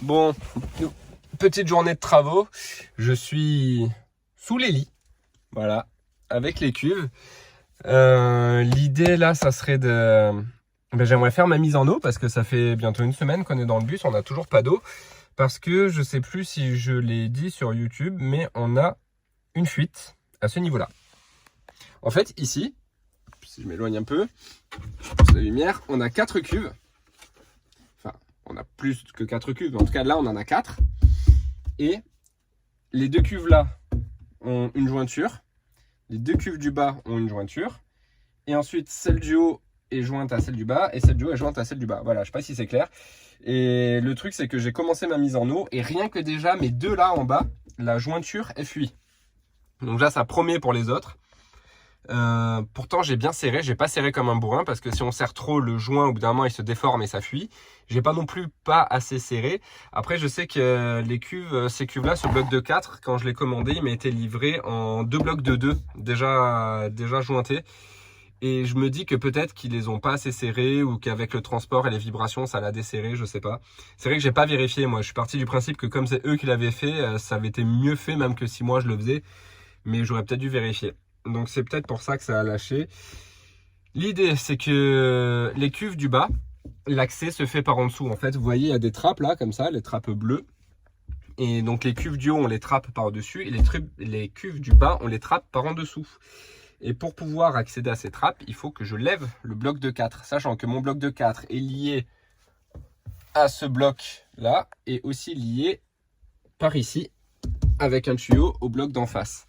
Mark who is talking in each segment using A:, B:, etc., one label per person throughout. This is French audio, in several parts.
A: Bon, petite journée de travaux. Je suis sous les lits, voilà, avec les cuves. L'idée là, ça serait de... j'aimerais faire ma mise en eau parce que ça fait bientôt une semaine qu'on est dans le bus, on n'a toujours pas d'eau. Parce que je sais plus si je l'ai dit sur YouTube, mais on a une fuite à ce niveau-là. En fait, ici, si je m'éloigne un peu, je pousse la lumière, on a 4 cuves. Enfin, on a plus que 4 cuves, mais en tout cas là, on en a 4. Et les 2 cuves là ont une jointure. Les 2 cuves du bas ont une jointure. Et ensuite, celle du haut est jointe à celle du bas et celle du haut est jointe à celle du bas. Voilà, je sais pas si c'est clair. Et le truc, c'est que j'ai commencé ma mise en eau et rien que déjà mes 2 là en bas, la jointure est fuie. Donc là, ça promet pour les autres. Pourtant, j'ai bien serré. J'ai pas serré comme un bourrin parce que si on serre trop, le joint, au bout d'un moment, il se déforme et ça fuit. J'ai pas non plus pas assez serré. Après, je sais que les cuves, ces cuves-là, ce bloc de 4, quand je l'ai commandé, il m'a été livré en 2 blocs de 2, déjà jointés. Et je me dis que peut-être qu'ils les ont pas assez serrés ou qu'avec le transport et les vibrations, ça l'a desserré, je sais pas. C'est vrai que j'ai pas vérifié, moi. Je suis parti du principe que comme c'est eux qui l'avaient fait, ça avait été mieux fait même que si moi je le faisais. Mais j'aurais peut-être dû vérifier. Donc c'est peut-être pour ça que ça a lâché. L'idée, c'est que les cuves du bas, l'accès se fait par en dessous. En fait, vous voyez, il y a des trappes là, comme ça, les trappes bleues. Et donc les cuves du haut, on les trappe par au-dessus. Et les cuves du bas, on les trappe par en dessous. Et pour pouvoir accéder à ces trappes, il faut que je lève le bloc de 4. Sachant que mon bloc de 4 est lié à ce bloc là. Et aussi lié par ici, avec un tuyau au bloc d'en face.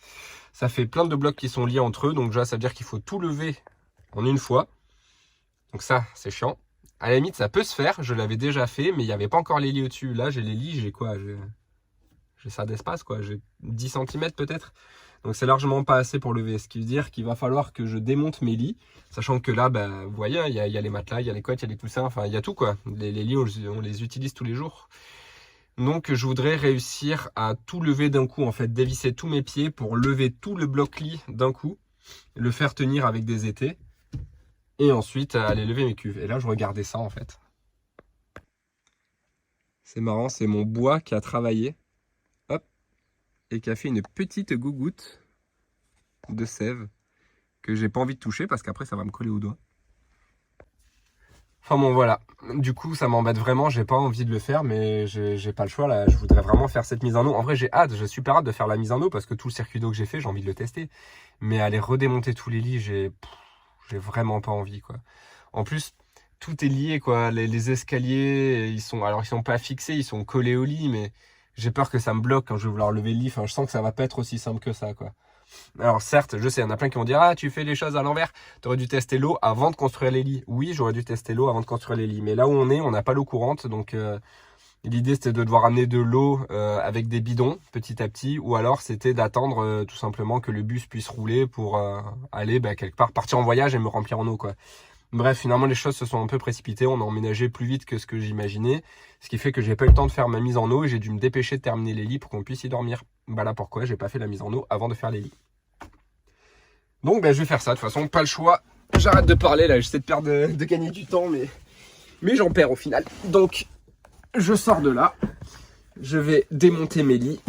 A: Ça fait plein de blocs qui sont liés entre eux. Donc déjà, ça veut dire qu'il faut tout lever en une fois. Donc ça, c'est chiant. À la limite, ça peut se faire. Je l'avais déjà fait, mais il n'y avait pas encore les lits au-dessus. Là, j'ai les lits, j'ai quoi? J'ai ça d'espace, quoi. J'ai 10 cm peut-être. Donc c'est largement pas assez pour lever. Ce qui veut dire qu'il va falloir que je démonte mes lits. Sachant que là, vous voyez, il y a les matelas, il y a les couettes, il y a les coussins. Enfin, il y a tout, quoi. Les lits, on les utilise tous les jours. Donc je voudrais réussir à tout lever d'un coup, en fait, dévisser tous mes pieds pour lever tout le bloc lit d'un coup, le faire tenir avec des étais et ensuite aller lever mes cuves. Et là je regardais ça en fait. C'est marrant, c'est mon bois qui a travaillé, hop, et qui a fait une petite gougoute de sève que j'ai pas envie de toucher parce qu'après ça va me coller au doigt. Enfin bon voilà, du coup ça m'embête vraiment, j'ai pas envie de le faire mais j'ai pas le choix là, je voudrais vraiment faire cette mise en eau. En vrai j'ai super hâte de faire la mise en eau parce que tout le circuit d'eau que j'ai fait, j'ai envie de le tester. Mais aller redémonter tous les lits, j'ai vraiment pas envie quoi. En plus tout est lié quoi, les escaliers, ils sont pas fixés, ils sont collés au lit mais j'ai peur que ça me bloque quand je vais vouloir lever le lit, enfin je sens que ça va pas être aussi simple que ça quoi. Alors certes, je sais, il y en a plein qui vont dire « Ah, tu fais les choses à l'envers, tu aurais dû tester l'eau avant de construire les lits. » Oui, j'aurais dû tester l'eau avant de construire les lits. Mais là où on n'a pas l'eau courante. Donc l'idée, c'était de devoir amener de l'eau avec des bidons petit à petit. Ou alors, c'était d'attendre tout simplement que le bus puisse rouler pour aller quelque part, partir en voyage et me remplir en eau, quoi. Bref, finalement, les choses se sont un peu précipitées. On a emménagé plus vite que ce que j'imaginais. Ce qui fait que j'ai pas eu le temps de faire ma mise en eau et j'ai dû me dépêcher de terminer les lits pour qu'on puisse y dormir. Voilà pourquoi j'ai pas fait la mise en eau avant de faire les lits. Donc je vais faire ça, de toute façon, pas le choix. J'arrête de parler là, j'essaie de gagner du temps, mais j'en perds au final. Donc je sors de là, je vais démonter mes lits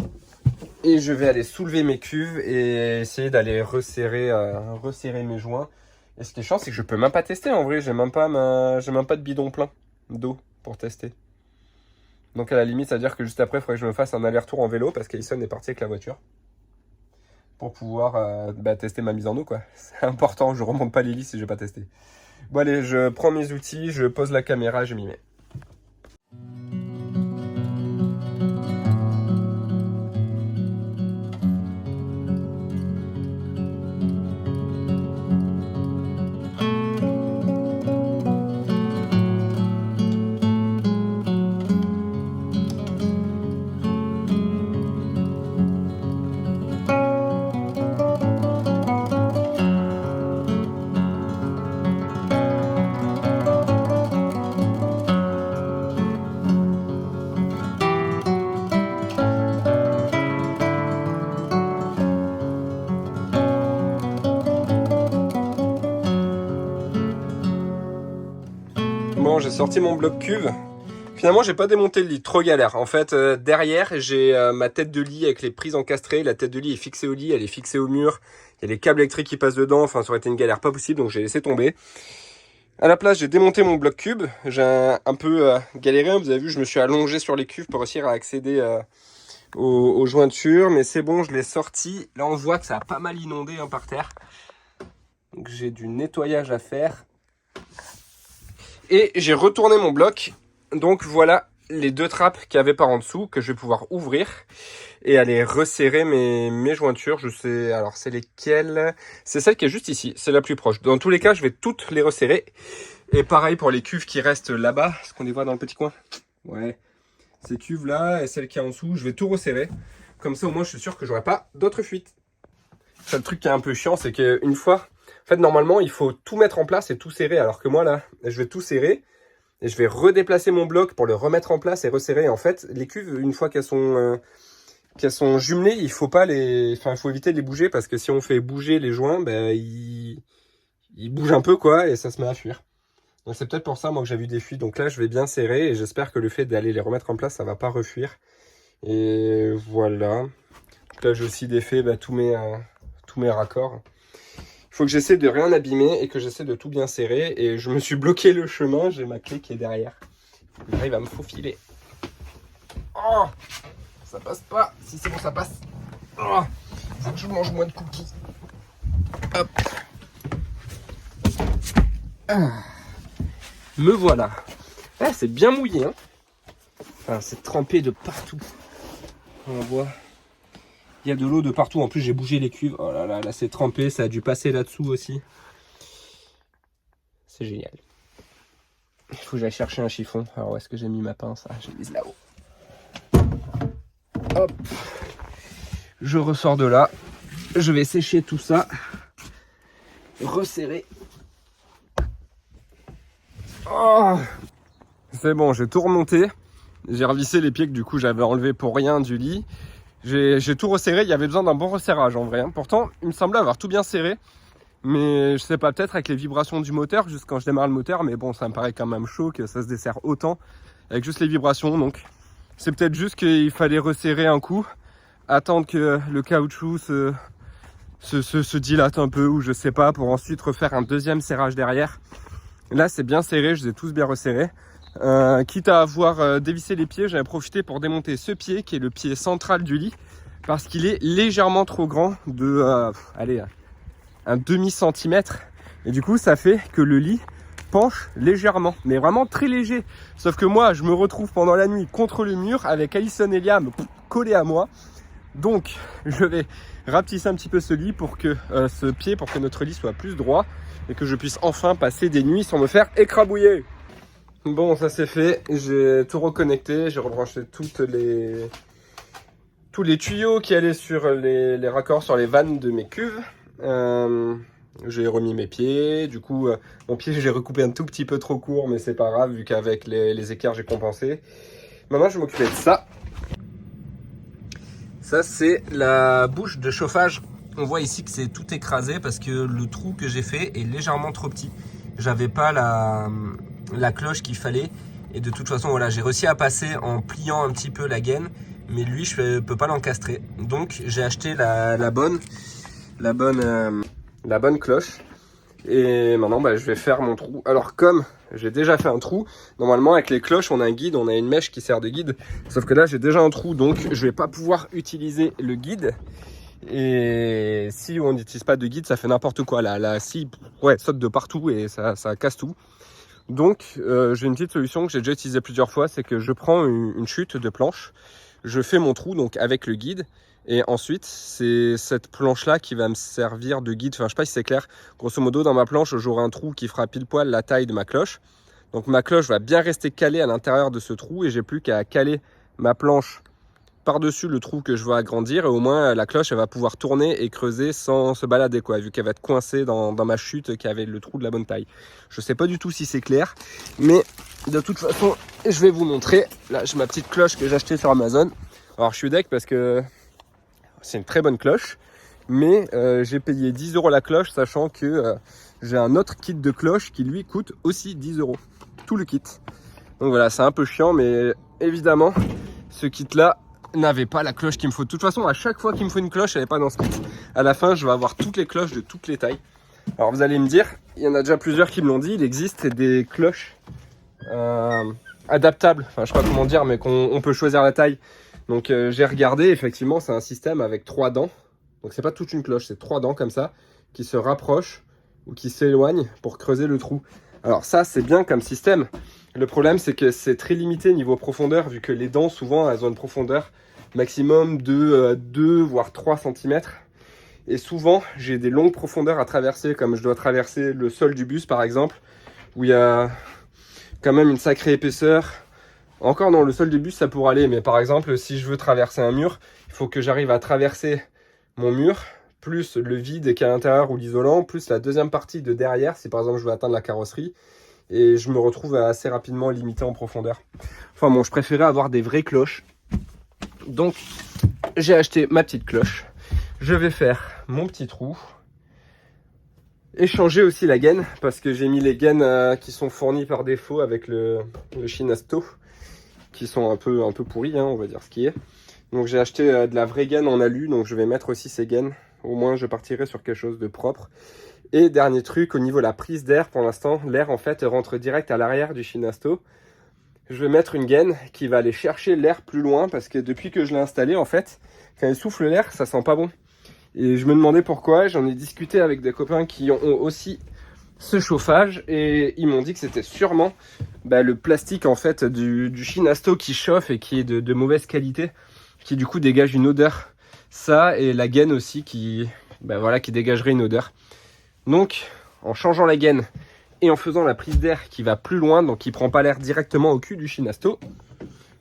A: et je vais aller soulever mes cuves et essayer d'aller resserrer mes joints. Et ce qui est chiant, c'est que je peux même pas tester en vrai, j'ai même pas de bidon plein d'eau pour tester. Donc à la limite, ça veut dire que juste après, il faudrait que je me fasse un aller-retour en vélo parce qu'Alison est parti avec la voiture. Pour pouvoir tester ma mise en eau quoi. C'est important, je remonte pas les lits si j'ai pas testé. Bon allez, je prends mes outils, je pose la caméra, je m'y mets. Bon, j'ai sorti mon bloc cuve. Finalement, j'ai pas démonté le lit, trop galère. En fait, derrière, j'ai ma tête de lit avec les prises encastrées. La tête de lit est fixée au lit, elle est fixée au mur. Il y a les câbles électriques qui passent dedans. Enfin, ça aurait été une galère pas possible, donc j'ai laissé tomber. À la place, j'ai démonté mon bloc cube. J'ai un peu galéré. Vous avez vu, je me suis allongé sur les cuves pour réussir à accéder aux jointures. Mais c'est bon, je l'ai sorti. Là, on voit que ça a pas mal inondé hein, par terre. Donc j'ai du nettoyage à faire. Et j'ai retourné mon bloc. Donc voilà les deux trappes qu'il y avait par en dessous que je vais pouvoir ouvrir et aller resserrer mes jointures. Je sais, alors c'est lesquelles? C'est celle qui est juste ici, c'est la plus proche. Dans tous les cas, je vais toutes les resserrer. Et pareil pour les cuves qui restent là-bas. Est-ce qu'on les voit dans le petit coin? Ouais. Ces cuves-là et celle qui est en dessous, je vais tout resserrer. Comme ça, au moins, je suis sûr que j'aurai pas d'autres fuites. Ça, le truc qui est un peu chiant, c'est qu'une fois... En fait, normalement, il faut tout mettre en place et tout serrer. Alors que moi, là, je vais tout serrer. Et je vais redéplacer mon bloc pour le remettre en place et resserrer. En fait, les cuves, une fois qu'elles sont jumelées, il faut pas il faut éviter de les bouger parce que si on fait bouger les joints, ben, ils bougent un peu, quoi, et ça se met à fuir. Donc c'est peut-être pour ça, moi, que j'ai vu des fuites. Donc là, je vais bien serrer et j'espère que le fait d'aller les remettre en place, ça va pas refuir. Et voilà. Donc là, j'ai aussi défait tous mes raccords. Il faut que j'essaie de rien abîmer et que j'essaie de tout bien serrer. Et je me suis bloqué le chemin, j'ai ma clé qui est derrière. J'arrive à me faufiler. Oh, ça passe pas. Si c'est bon, ça passe. Oh, faut que je mange moins de cookies. Hop. Ah. Me voilà. Ah, c'est bien mouillé. Hein. Enfin, c'est trempé de partout. On voit. Il y a de l'eau de partout. En plus, j'ai bougé les cuves. Oh là là, là c'est trempé. Ça a dû passer là-dessous aussi. C'est génial. Il faut que j'aille chercher un chiffon. Alors, où est-ce que j'ai mis ma pince? Ah, j'ai mis là-haut. Hop. Je ressors de là. Je vais sécher tout ça. Resserrer. Oh, c'est bon, j'ai tout remonté. J'ai revissé les pieds que du coup j'avais enlevé pour rien du lit. J'ai tout resserré. Il y avait besoin d'un bon resserrage en vrai. Hein. Pourtant, il me semblait avoir tout bien serré. Mais je sais pas, peut-être avec les vibrations du moteur, juste quand je démarre le moteur. Mais bon, ça me paraît quand même chaud que ça se desserre autant avec juste les vibrations. Donc, c'est peut-être juste qu'il fallait resserrer un coup. Attendre que le caoutchouc se dilate un peu ou je sais pas. Pour ensuite refaire un deuxième serrage derrière. Là, c'est bien serré. Je les ai tous bien resserrés. Quitte à avoir dévissé les pieds, j'avais profité pour démonter ce pied qui est le pied central du lit parce qu'il est légèrement trop grand de allez, un demi-centimètre et du coup ça fait que le lit penche légèrement mais vraiment très léger, sauf que moi je me retrouve pendant la nuit contre le mur avec Alison et Liam collés à moi, donc je vais rapetisser un petit peu ce lit pour que ce pied pour que notre lit soit plus droit et que je puisse enfin passer des nuits sans me faire écrabouiller. Bon, ça c'est fait, j'ai tout reconnecté, j'ai rebranché tous les tuyaux qui allaient sur les raccords sur les vannes de mes cuves. J'ai remis mes pieds, du coup mon pied j'ai recoupé un tout petit peu trop court, mais c'est pas grave vu qu'avec les écarts j'ai compensé. Maintenant je vais m'occuper de ça. Ça c'est la bouche de chauffage. On voit ici que c'est tout écrasé parce que le trou que j'ai fait est légèrement trop petit. J'avais pas la cloche qu'il fallait et de toute façon voilà, j'ai réussi à passer en pliant un petit peu la gaine, mais lui je peux pas l'encastrer, donc j'ai acheté la bonne cloche et maintenant je vais faire mon trou. Alors comme j'ai déjà fait un trou, normalement avec les cloches on a un guide, on a une mèche qui sert de guide, sauf que là j'ai déjà un trou donc je vais pas pouvoir utiliser le guide. Et si on n'utilise pas de guide, ça fait n'importe quoi. La scie saute de partout et ça casse tout. Donc j'ai une petite solution que j'ai déjà utilisée plusieurs fois, c'est que je prends une chute de planche, je fais mon trou donc avec le guide et ensuite c'est cette planche là qui va me servir de guide. Enfin je sais pas si c'est clair, grosso modo dans ma planche j'aurai un trou qui fera pile poil la taille de ma cloche. Donc ma cloche va bien rester calée à l'intérieur de ce trou et j'ai plus qu'à caler ma planche par-dessus le trou que je veux agrandir et au moins la cloche elle va pouvoir tourner et creuser sans se balader quoi, vu qu'elle va être coincée dans ma chute qui avait le trou de la bonne taille. Je sais pas du tout si c'est clair, mais de toute façon je vais vous montrer. Là j'ai ma petite cloche que j'ai achetée sur Amazon. Alors je suis deck parce que c'est une très bonne cloche, mais j'ai payé 10 € la cloche, sachant que j'ai un autre kit de cloche qui lui coûte aussi 10 €, tout le kit. Donc voilà, c'est un peu chiant, mais évidemment, ce kit-là n'avait pas la cloche qu'il me faut. De toute façon, à chaque fois qu'il me faut une cloche, elle n'est pas dans ce kit. À la fin, je vais avoir toutes les cloches de toutes les tailles. Alors vous allez me dire, il y en a déjà plusieurs qui me l'ont dit, il existe des cloches adaptables. Enfin, je sais pas comment dire, mais qu'on peut choisir la taille. Donc j'ai regardé, effectivement, c'est un système avec 3 dents. Donc c'est pas toute une cloche, c'est 3 dents comme ça, qui se rapprochent ou qui s'éloignent pour creuser le trou. Alors ça, c'est bien comme système. Le problème, c'est que c'est très limité niveau profondeur, vu que les dents, souvent, elles ont une profondeur maximum de 2 voire 3 cm. Et souvent, j'ai des longues profondeurs à traverser, comme je dois traverser le sol du bus, par exemple, où il y a quand même une sacrée épaisseur. Encore non, le sol du bus, ça pourrait aller, mais par exemple, si je veux traverser un mur, il faut que j'arrive à traverser mon mur, plus le vide qui est à l'intérieur ou l'isolant, plus la deuxième partie de derrière, si par exemple je veux atteindre la carrosserie. Et je me retrouve assez rapidement limité en profondeur. Enfin bon, je préférais avoir des vraies cloches. Donc, j'ai acheté ma petite cloche. Je vais faire mon petit trou. Et changer aussi la gaine, parce que j'ai mis les gaines qui sont fournies par défaut avec le Shinasto, qui sont un peu pourries, hein, on va dire ce qui est. Donc j'ai acheté de la vraie gaine en alu, donc je vais mettre aussi ces gaines. Au moins, je partirai sur quelque chose de propre. Et dernier truc, au niveau de la prise d'air, pour l'instant, l'air en fait rentre direct à l'arrière du Shinasto. Je vais mettre une gaine qui va aller chercher l'air plus loin, parce que depuis que je l'ai installé, en fait, quand il souffle l'air, ça sent pas bon. Et je me demandais pourquoi, j'en ai discuté avec des copains qui ont aussi ce chauffage, et ils m'ont dit que c'était sûrement le plastique en fait du Shinasto qui chauffe et qui est de mauvaise qualité, qui du coup dégage une odeur. Ça, et la gaine aussi qui dégagerait une odeur. Donc, en changeant la gaine et en faisant la prise d'air qui va plus loin, donc qui prend pas l'air directement au cul du Shinasto,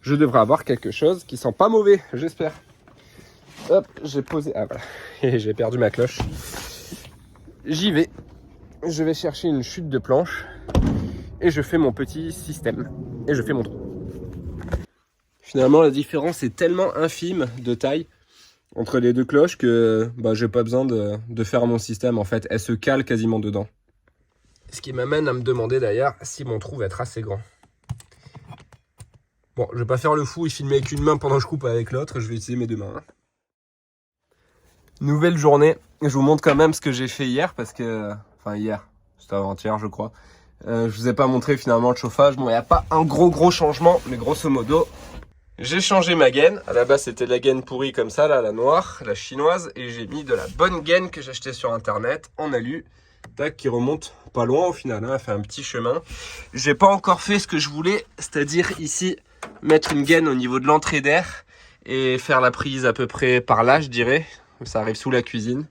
A: je devrais avoir quelque chose qui sent pas mauvais, j'espère. Hop, j'ai posé... Ah voilà, et j'ai perdu ma cloche. J'y vais. Je vais chercher une chute de planche et je fais mon petit système. Et je fais mon trou. Finalement, la différence est tellement infime de taille entre les deux cloches que j'ai pas besoin de faire mon système. En fait, elle se cale quasiment dedans. Ce qui m'amène à me demander d'ailleurs si mon trou va être assez grand. Bon, je vais pas faire le fou et filmer avec une main pendant que je coupe avec l'autre. Je vais utiliser mes deux mains. Nouvelle journée. Je vous montre quand même ce que j'ai fait hier parce que... Enfin hier, c'était avant-hier je crois. Je vous ai pas montré finalement le chauffage. Bon, il n'y a pas un gros changement, mais grosso modo... J'ai changé ma gaine. À la base, c'était la gaine pourrie comme ça, là, la noire, la chinoise. Et j'ai mis de la bonne gaine que j'ai achetée sur internet en alu. Tac, qui remonte pas loin au final. Hein, elle fait un petit chemin. J'ai pas encore fait ce que je voulais, c'est-à-dire ici, mettre une gaine au niveau de l'entrée d'air et faire la prise à peu près par là, je dirais. Ça arrive sous la cuisine.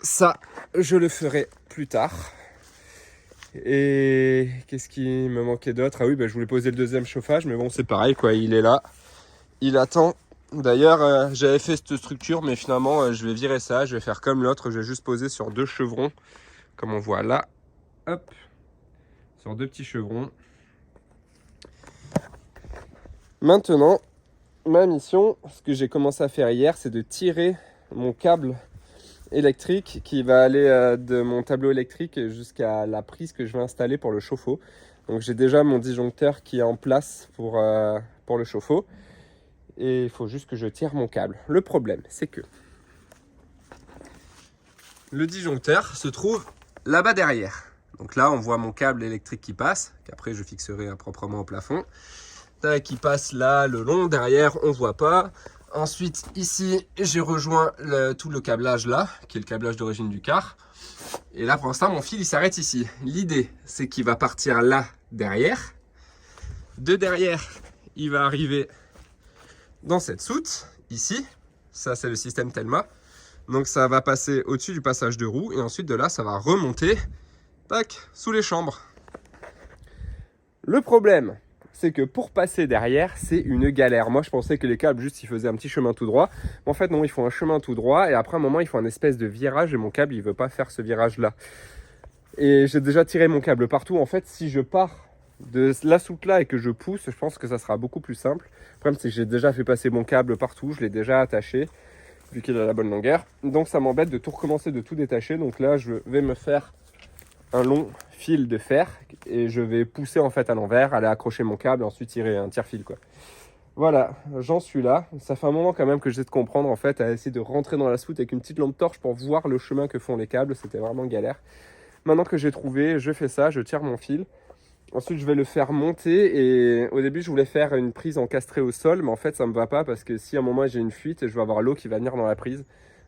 A: Ça, je le ferai plus tard. Et qu'est-ce qui me manquait d'autre? Ah oui, je voulais poser le deuxième chauffage, mais bon, c'est pareil, quoi. Il est là, il attend. D'ailleurs, j'avais fait cette structure, mais finalement, je vais virer ça. Je vais faire comme l'autre, je vais juste poser sur 2 chevrons, comme on voit là. Hop, sur 2 petits chevrons. Maintenant, ma mission, ce que j'ai commencé à faire hier, c'est de tirer mon câble électrique qui va aller de mon tableau électrique jusqu'à la prise que je vais installer pour le chauffe-eau. Donc j'ai déjà mon disjoncteur qui est en place pour le chauffe-eau et il faut juste que je tire mon câble. Le problème, c'est que le disjoncteur se trouve là-bas derrière. Donc là, on voit mon câble électrique qui passe, qu'après je fixerai proprement au plafond. Qui passe là, le long, derrière, on voit pas. Ensuite, ici, j'ai rejoint tout le câblage là, qui est le câblage d'origine du car. Et là, pour l'instant, mon fil, il s'arrête ici. L'idée, c'est qu'il va partir là, derrière. De derrière, il va arriver dans cette soute, ici. Ça, c'est le système Telma. Donc, ça va passer au-dessus du passage de roue. Et ensuite, de là, ça va remonter, tac, sous les chambres. Le problème, c'est que pour passer derrière, c'est une galère. Moi, je pensais que les câbles, juste, ils faisaient un petit chemin tout droit. Mais en fait, non, ils font un chemin tout droit. Et après, un moment, ils font un espèce de virage. Et mon câble, il ne veut pas faire ce virage-là. Et j'ai déjà tiré mon câble partout. En fait, si je pars de la soute là et que je pousse, je pense que ça sera beaucoup plus simple. Le problème, c'est que j'ai déjà fait passer mon câble partout. Je l'ai déjà attaché, vu qu'il a la bonne longueur. Donc, ça m'embête de tout recommencer, de tout détacher. Donc là, je vais me faire un long fil de fer et je vais pousser en fait à l'envers, aller accrocher mon câble et ensuite tirer un tire-fil quoi. Voilà, j'en suis là. Ça fait un moment quand même que j'essaie de comprendre en fait, à essayer de rentrer dans la soute avec une petite lampe torche pour voir le chemin que font les câbles. C'était vraiment galère. Maintenant que j'ai trouvé, je fais ça, je tire mon fil. Ensuite, je vais le faire monter et au début, je voulais faire une prise encastrée au sol, mais en fait, ça me va pas parce que si à un moment j'ai une fuite, je vais avoir l'eau qui va venir dans la prise.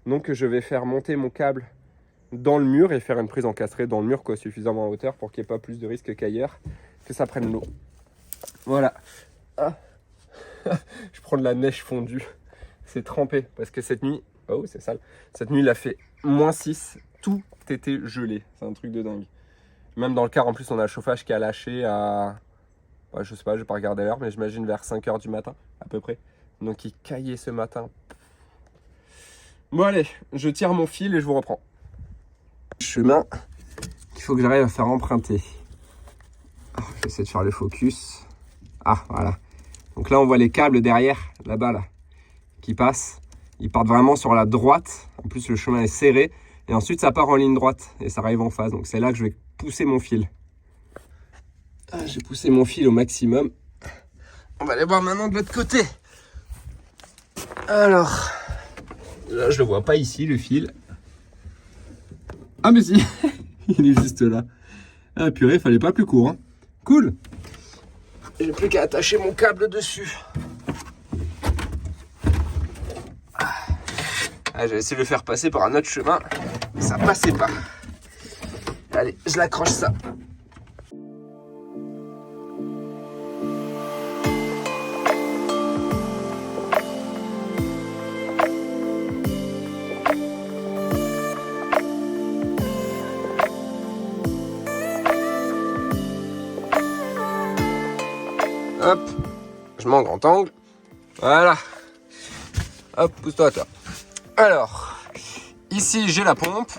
A: Donc, je vais faire monter mon câble dans le mur et faire une prise encastrée dans le mur quoi, suffisamment en hauteur pour qu'il n'y ait pas plus de risque qu'ailleurs que ça prenne l'eau. Voilà. Ah. Je prends de la neige fondue. C'est trempé parce que cette nuit, oh c'est sale, cette nuit il a fait -6, tout était gelé, c'est un truc de dingue. Même dans le car en plus on a le chauffage qui a lâché à, ouais, je sais pas, je vais pas regarder l'heure mais j'imagine vers 5 h du matin à peu près. Donc il caillait ce matin. Bon allez, je tire mon fil et je vous reprends. Chemin qu'il faut que j'arrive à faire emprunter. J'essaie de faire le focus. Ah voilà. Donc là on voit les câbles derrière, là-bas là, qui passent. Ils partent vraiment sur la droite. En plus le chemin est serré. Et ensuite ça part en ligne droite et ça arrive en face. Donc c'est là que je vais pousser mon fil. Ah, j'ai poussé mon fil au maximum. On va aller voir maintenant de l'autre côté. Alors, là je le vois pas ici le fil. Ah mais si, il est juste là. Ah purée, fallait pas plus court. Hein. Cool. J'ai plus qu'à attacher mon câble dessus. Ah, j'ai essayé de le faire passer par un autre chemin. Ça passait pas. Allez, je l'accroche ça. Hop, je mets en grand angle. Voilà. Hop, pousse-toi à toi. Alors, ici j'ai la pompe.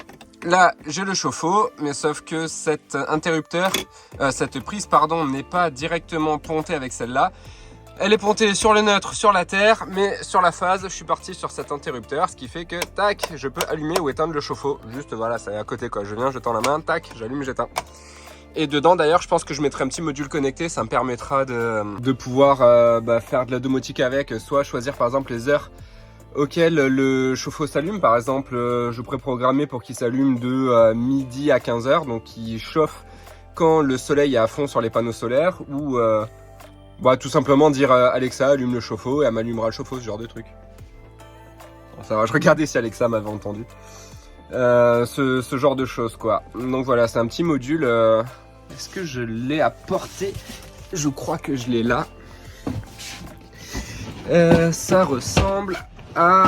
A: Là, j'ai le chauffe-eau, mais sauf que cet interrupteur, cette prise, pardon, n'est pas directement pontée avec celle-là. Elle est pontée sur le neutre, sur la terre, mais sur la phase, je suis parti sur cet interrupteur, ce qui fait que, tac, je peux allumer ou éteindre le chauffe-eau. Juste, voilà, ça est à côté, quoi. Je viens, je tends la main, tac, j'allume, j'éteins. Et dedans, d'ailleurs, je pense que je mettrai un petit module connecté. Ça me permettra de pouvoir faire de la domotique avec. Soit choisir, par exemple, les heures auxquelles le chauffe-eau s'allume. Par exemple, je pourrais programmer pour qu'il s'allume de midi à 15 h. Donc, il chauffe quand le soleil est à fond sur les panneaux solaires. Ou tout simplement dire Alexa, allume le chauffe-eau et elle m'allumera le chauffe-eau, ce genre de truc. Bon, ça va, je regardais si Alexa m'avait entendu. Ce genre de choses, quoi. Donc voilà, c'est un petit module... Est-ce que je l'ai à portée? Je crois que je l'ai là. Ça ressemble à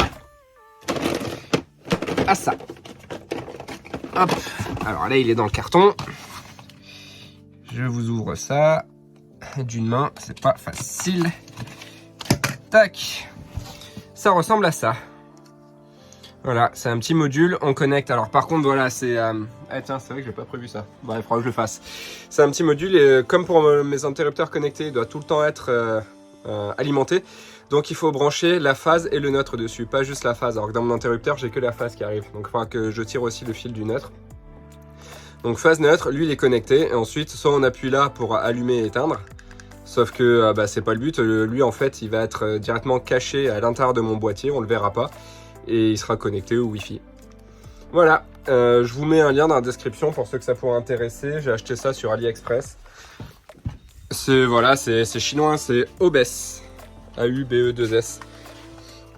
A: ça. Hop. Alors là, il est dans le carton. Je vous ouvre ça d'une main. C'est pas facile. Tac. Ça ressemble à ça. Voilà, c'est un petit module, on connecte. Alors par contre, voilà, c'est... Ah tiens, c'est vrai que j'ai pas prévu ça. Bref, il faudra que je le fasse. C'est un petit module et comme pour mes interrupteurs connectés, il doit tout le temps être alimenté. Donc il faut brancher la phase et le neutre dessus, pas juste la phase. Alors que dans mon interrupteur, j'ai que la phase qui arrive. Donc il faudra que je tire aussi le fil du neutre. Donc phase neutre, lui il est connecté. Et ensuite, soit on appuie là pour allumer et éteindre. Sauf que c'est pas le but. Lui en fait, il va être directement caché à l'intérieur de mon boîtier, on le verra pas. Et il sera connecté au Wi-Fi. Voilà, je vous mets un lien dans la description pour ceux que ça pourrait intéresser. J'ai acheté ça sur AliExpress. C'est chinois, c'est OBS. AUBE2S.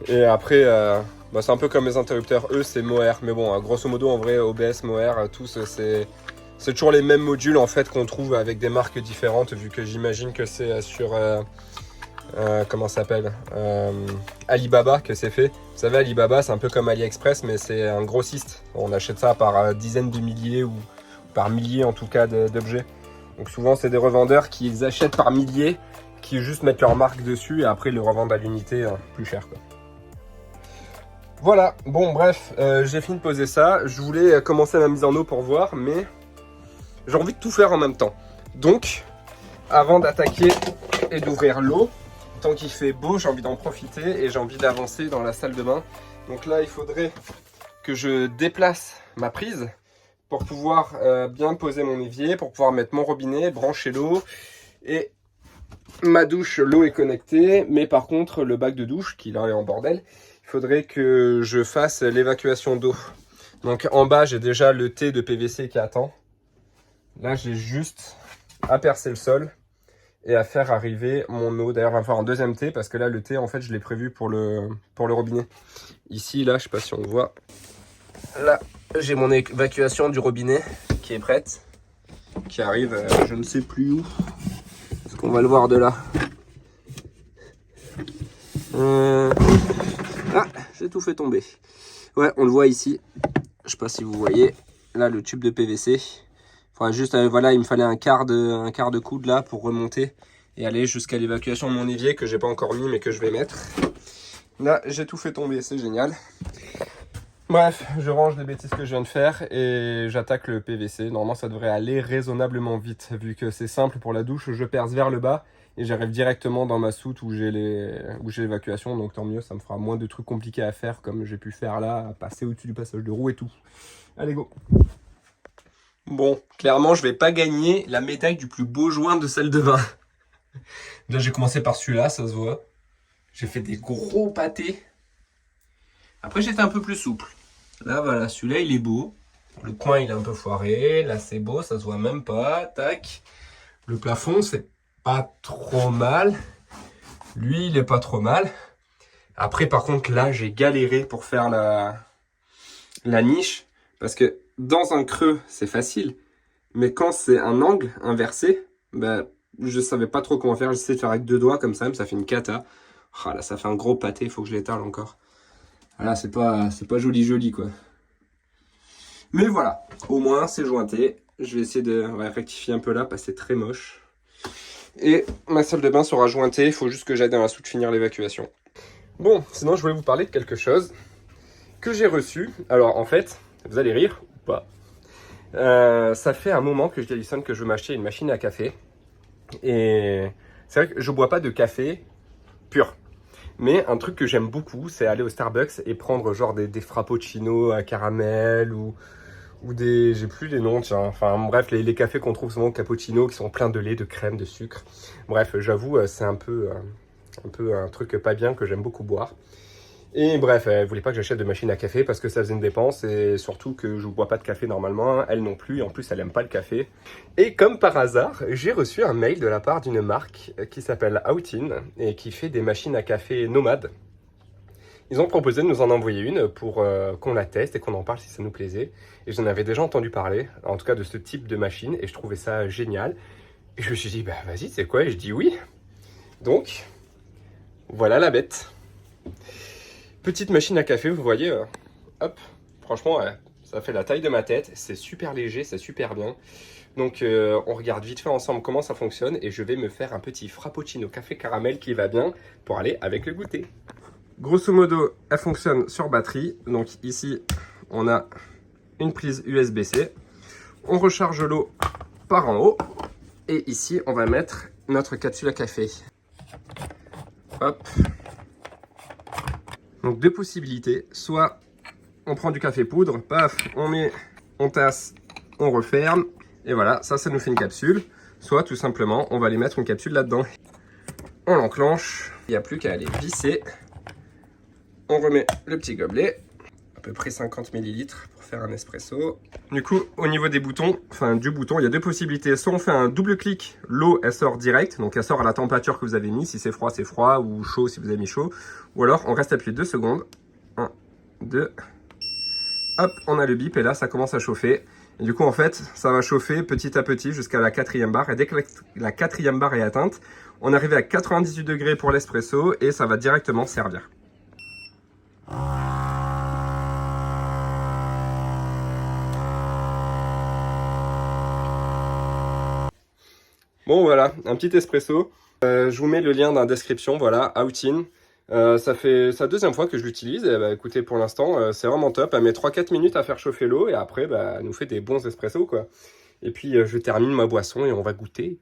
A: Et après, c'est un peu comme les interrupteurs. Eux, c'est Moer. Mais bon, grosso modo, en vrai, OBS, Moer, tous, c'est toujours les mêmes modules en fait qu'on trouve avec des marques différentes, vu que j'imagine que c'est sur... comment ça s'appelle, Alibaba que c'est fait. Vous savez, Alibaba c'est un peu comme AliExpress, mais c'est un grossiste. On achète ça par dizaines de milliers ou par milliers en tout cas d'objets. Donc souvent c'est des revendeurs qui les achètent par milliers, qui juste mettent leur marque dessus et après le revendent à l'unité plus cher, quoi. Voilà, bon bref, j'ai fini de poser ça. Je voulais commencer ma mise en eau pour voir, mais j'ai envie de tout faire en même temps. Donc, avant d'attaquer et d'ouvrir l'eau, tant qu'il fait beau, j'ai envie d'en profiter et j'ai envie d'avancer dans la salle de bain. Donc là, il faudrait que je déplace ma prise pour pouvoir bien poser mon évier, pour pouvoir mettre mon robinet, brancher l'eau. Et ma douche, l'eau est connectée, mais par contre le bac de douche, qui là est en bordel, il faudrait que je fasse l'évacuation d'eau. Donc en bas, j'ai déjà le T de PVC qui attend. Là, j'ai juste à percer le sol et à faire arriver mon eau. D'ailleurs, il va me falloir un deuxième T parce que là, le T, en fait, je l'ai prévu pour le robinet. Ici, là, je sais pas si on voit. Là, j'ai mon évacuation du robinet qui est prête, qui arrive, je ne sais plus où. Est-ce qu'on va le voir de là? Ah, j'ai tout fait tomber. Ouais, on le voit ici. Je sais pas si vous voyez. Là, le tube de PVC. Enfin, juste, voilà, il me fallait un quart de coude là pour remonter et aller jusqu'à l'évacuation de mon évier que j'ai pas encore mis mais que je vais mettre. Là, j'ai tout fait tomber, c'est génial. Bref, je range les bêtises que je viens de faire et j'attaque le PVC. Normalement, ça devrait aller raisonnablement vite vu que c'est simple pour la douche. Je perce vers le bas et j'arrive directement dans ma soute où j'ai l'évacuation. Donc tant mieux, ça me fera moins de trucs compliqués à faire comme j'ai pu faire là, à passer au-dessus du passage de roue et tout. Allez, go! Bon, clairement, je vais pas gagner la médaille du plus beau joint de salle de bain. Là, j'ai commencé par celui-là, ça se voit. J'ai fait des gros pâtés. Après, j'étais un peu plus souple. Là, voilà, celui-là, il est beau. Le coin, il est un peu foiré. Là, c'est beau, ça se voit même pas. Tac. Le plafond, c'est pas trop mal. Lui, il est pas trop mal. Après, par contre, là, j'ai galéré pour faire la niche. Parce que dans un creux, c'est facile. Mais quand c'est un angle inversé, bah, je savais pas trop comment faire. J'essaie de faire avec 2 doigts comme ça, mais ça fait une cata. Oh, là, ça fait un gros pâté, il faut que je l'étale encore. Là, c'est pas joli quoi. Mais voilà, au moins c'est jointé. Je vais essayer de rectifier un peu là parce que c'est très moche. Et ma salle de bain sera jointée, il faut juste que j'aille dans la soute finir l'évacuation. Bon, sinon je voulais vous parler de quelque chose que j'ai reçu. Alors en fait, vous allez rire ou pas. Ça fait un moment que je dis à Alison que je veux m'acheter une machine à café. Et c'est vrai que je bois pas de café pur. Mais un truc que j'aime beaucoup, c'est aller au Starbucks et prendre genre des frappuccinos à caramel ou des... J'ai plus les noms, tiens. Enfin bref, les cafés qu'on trouve souvent au cappuccino qui sont pleins de lait, de crème, de sucre. Bref, j'avoue, c'est un peu un truc pas bien que j'aime beaucoup boire. Et bref, elle voulait pas que j'achète de machine à café parce que ça faisait une dépense et surtout que je bois pas de café normalement, elle non plus, et en plus elle aime pas le café. Et comme par hasard, j'ai reçu un mail de la part d'une marque qui s'appelle Outin et qui fait des machines à café nomades. Ils ont proposé de nous en envoyer une pour qu'on la teste et qu'on en parle si ça nous plaisait. Et j'en avais déjà entendu parler, en tout cas de ce type de machine, et je trouvais ça génial. Et je me suis dit, bah vas-y, c'est quoi? Et je dis oui. Donc, voilà la bête. Petite machine à café, vous voyez, hop, franchement, ça fait la taille de ma tête, c'est super léger, c'est super bien. Donc on regarde vite fait ensemble comment ça fonctionne et je vais me faire un petit frappuccino café caramel qui va bien pour aller avec le goûter. Grosso modo, elle fonctionne sur batterie, donc ici on a une prise USB-C, on recharge l'eau par en haut et ici on va mettre notre capsule à café. Hop. Donc 2 possibilités, soit on prend du café poudre, paf, on tasse, on referme, et voilà, ça nous fait une capsule. Soit tout simplement, on va aller mettre une capsule là-dedans. On l'enclenche, il n'y a plus qu'à aller visser. On remet le petit gobelet, à peu près 50 ml pour faire un espresso. Du coup, au niveau des boutons, du bouton, il y a 2 possibilités. Soit on fait un double clic, l'eau elle sort direct, donc elle sort à la température que vous avez mis. Si c'est froid, ou chaud si vous avez mis chaud. Ou alors on reste appuyé 2 secondes. 1, 2, hop, on a le bip et là ça commence à chauffer. Et du coup en fait, ça va chauffer petit à petit jusqu'à la 4e barre. Et dès que la 4e barre est atteinte, on arrive à 98 degrés pour l'espresso et ça va directement servir. Bon voilà, un petit espresso. Je vous mets le lien dans la description, voilà, Outin. Ça fait sa 2e fois que je l'utilise. Et bah, écoutez, pour l'instant, c'est vraiment top. Elle met 3-4 minutes à faire chauffer l'eau et après, bah, elle nous fait des bons espressos, quoi. Et puis, je termine ma boisson et on va goûter.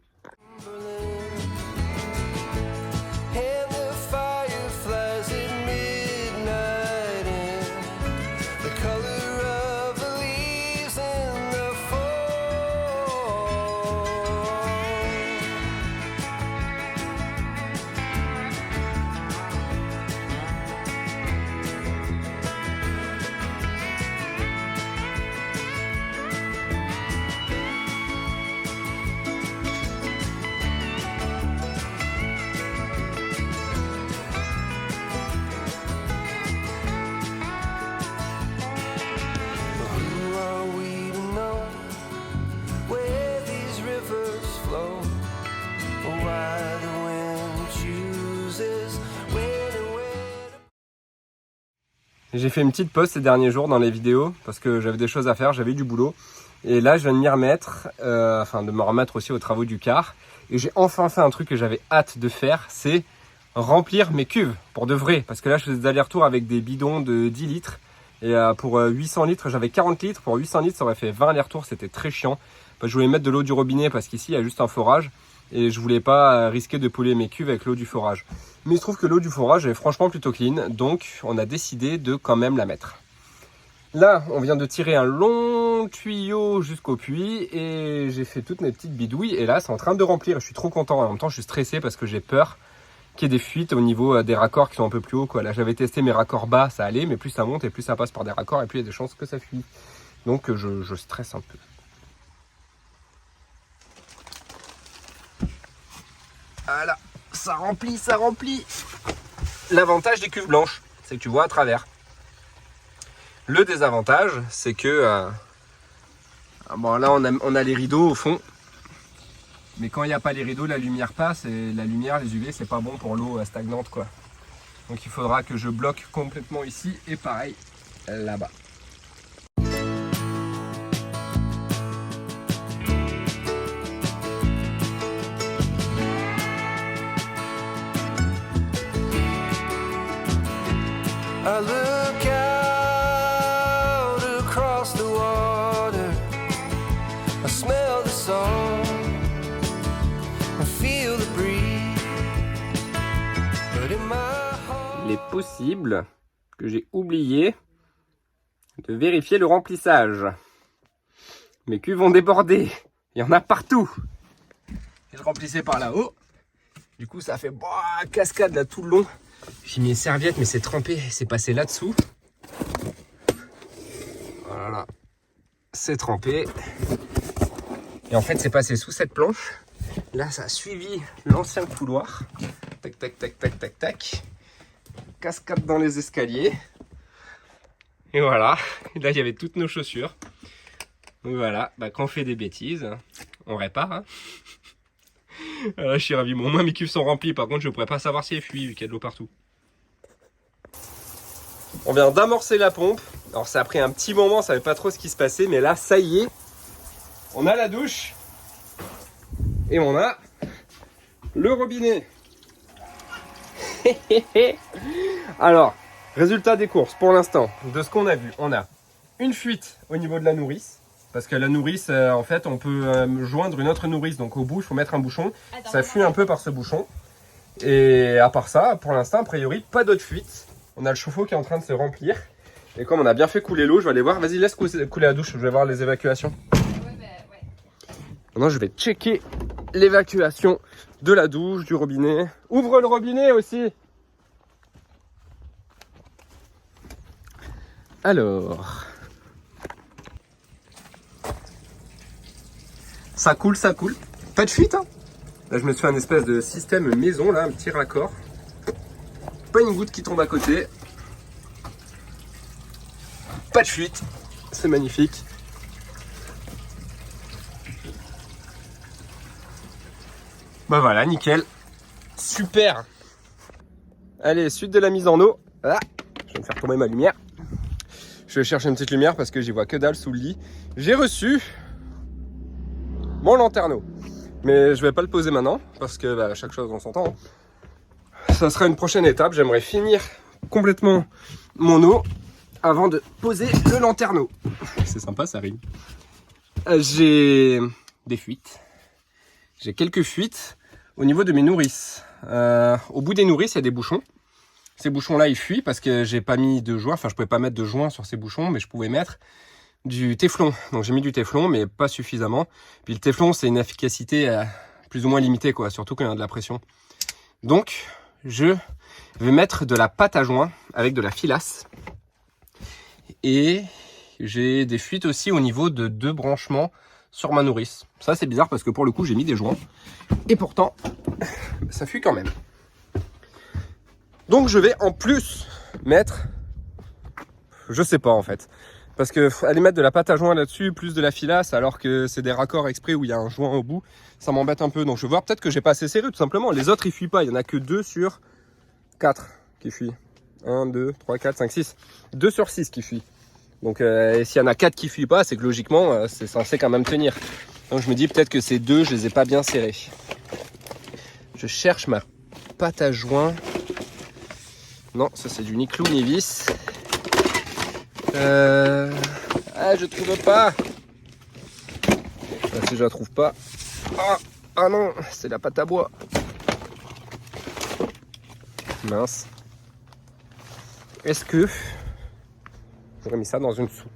A: J'ai fait une petite pause ces derniers jours dans les vidéos parce que j'avais des choses à faire, j'avais du boulot. Et là, je viens de m'y remettre, de me remettre aussi aux travaux du car. Et j'ai enfin fait un truc que j'avais hâte de faire, c'est remplir mes cuves pour de vrai. Parce que là, je faisais des allers-retours avec des bidons de 10 litres. Et pour 800 litres, j'avais 40 litres. Pour 800 litres, ça aurait fait 20 allers-retours, c'était très chiant. Je voulais mettre de l'eau du robinet parce qu'ici, il y a juste un forage. Et je voulais pas risquer de polluer mes cuves avec l'eau du forage. Mais il se trouve que l'eau du forage est franchement plutôt clean, donc on a décidé de quand même la mettre. Là, on vient de tirer un long tuyau jusqu'au puits et j'ai fait toutes mes petites bidouilles. Et là, c'est en train de remplir. Je suis trop content. En même temps, je suis stressé parce que j'ai peur qu'il y ait des fuites au niveau des raccords qui sont un peu plus hauts, quoi. Là, j'avais testé mes raccords bas, ça allait, mais plus ça monte et plus ça passe par des raccords et plus il y a des chances que ça fuite. Donc, je stresse un peu. Voilà, ça remplit, ça remplit. L'avantage des cuves blanches, c'est que tu vois à travers. Le désavantage, c'est que bon, là on a les rideaux au fond. Mais quand il n'y a pas les rideaux, la lumière passe et la lumière, les UV, c'est pas bon pour l'eau stagnante, quoi. Donc il faudra que je bloque complètement ici et pareil là-bas. I look out across the water, I smell the salt, I feel the breeze, but in my heart... Il est possible que j'ai oublié de vérifier le remplissage. Mes cuves vont déborder, il y en a partout. Et je remplissais par là-haut, du coup ça fait cascade là tout le long. J'ai mis une serviette mais c'est trempé, c'est passé là-dessous. Voilà, c'est trempé. Et en fait c'est passé sous cette planche. Là ça a suivi l'ancien couloir. Tac, tac, tac, tac, tac, tac. Cascade dans les escaliers. Et voilà, et là il y avait toutes nos chaussures. Donc voilà, quand on fait des bêtises, on répare. Hein. Je suis ravi. Bon, moi mes cuves sont remplies, par contre je ne pourrais pas savoir si elles fuient vu qu'il y a de l'eau partout. On vient d'amorcer la pompe. Alors ça a pris un petit moment, on ne savait pas trop ce qui se passait, mais là ça y est, on a la douche et on a le robinet. Alors, résultat des courses pour l'instant, de ce qu'on a vu, on a une fuite au niveau de la nourrice. Parce que la nourrice, en fait, on peut joindre une autre nourrice. Donc au bout, il faut mettre un bouchon. Ça fuit un peu par ce bouchon. Et à part ça, pour l'instant, a priori, pas d'autre fuite. On a le chauffe-eau qui est en train de se remplir. Et comme on a bien fait couler l'eau, je vais aller voir. Vas-y, laisse couler la douche, je vais voir les évacuations. Ouais. Maintenant, je vais checker l'évacuation de la douche, du robinet. Ouvre le robinet aussi. Alors... Ça coule, ça coule. Pas de fuite, hein. Là, je me suis fait un espèce de système maison, là, un petit raccord. Pas une goutte qui tombe à côté. Pas de fuite. C'est magnifique. Bah voilà, nickel. Super. Allez, suite de la mise en eau. Ah, je vais me faire tomber ma lumière. Je vais chercher une petite lumière parce que j'y vois que dalle sous le lit. J'ai reçu mon lanterneau. Mais je vais pas le poser maintenant parce que chaque chose en son temps. Ça sera une prochaine étape. J'aimerais finir complètement mon eau avant de poser le lanterneau. C'est sympa, ça rime. J'ai des fuites. J'ai quelques fuites au niveau de mes nourrices. Au bout des nourrices, il y a des bouchons. Ces bouchons-là, ils fuient parce que j'ai pas mis de joint. Enfin, je pouvais pas mettre de joint sur ces bouchons, mais je pouvais mettre du téflon. Donc j'ai mis du téflon, mais pas suffisamment. Puis le téflon, c'est une efficacité plus ou moins limitée, quoi, surtout quand il y a de la pression. Donc, je vais mettre de la pâte à joint avec de la filasse. Et j'ai des fuites aussi au niveau de 2 branchements sur ma nourrice. Ça, c'est bizarre parce que pour le coup, j'ai mis des joints. Et pourtant, ça fuit quand même. Donc, je vais en plus mettre... Je sais pas, en fait. Parce que aller mettre de la pâte à joint là-dessus, plus de la filasse, alors que c'est des raccords exprès où il y a un joint au bout, ça m'embête un peu. Donc je vais voir, peut-être que j'ai pas assez serré, tout simplement. Les autres, ils fuient pas. Il y en a que 2 sur 4 qui fuient. 1, 2, 3, 4, 5, 6. 2 sur 6 qui fuient. Donc s'il y en a 4 qui fuient pas, c'est que logiquement, c'est censé quand même tenir. Donc je me dis peut-être que ces 2, je les ai pas bien serrés. Je cherche ma pâte à joint. Non, ça c'est du ni clou ni vis. Ah, je trouve pas. Si je la trouve pas. Ah non, c'est la pâte à bois. Mince. Est-ce que j'aurais mis ça dans une soute?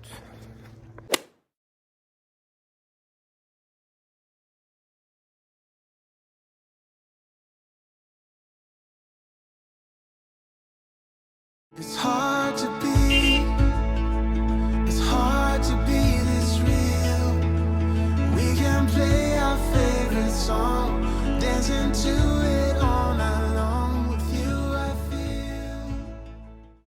B: It's hard to be this real. We can play our favorite song, dancing to it.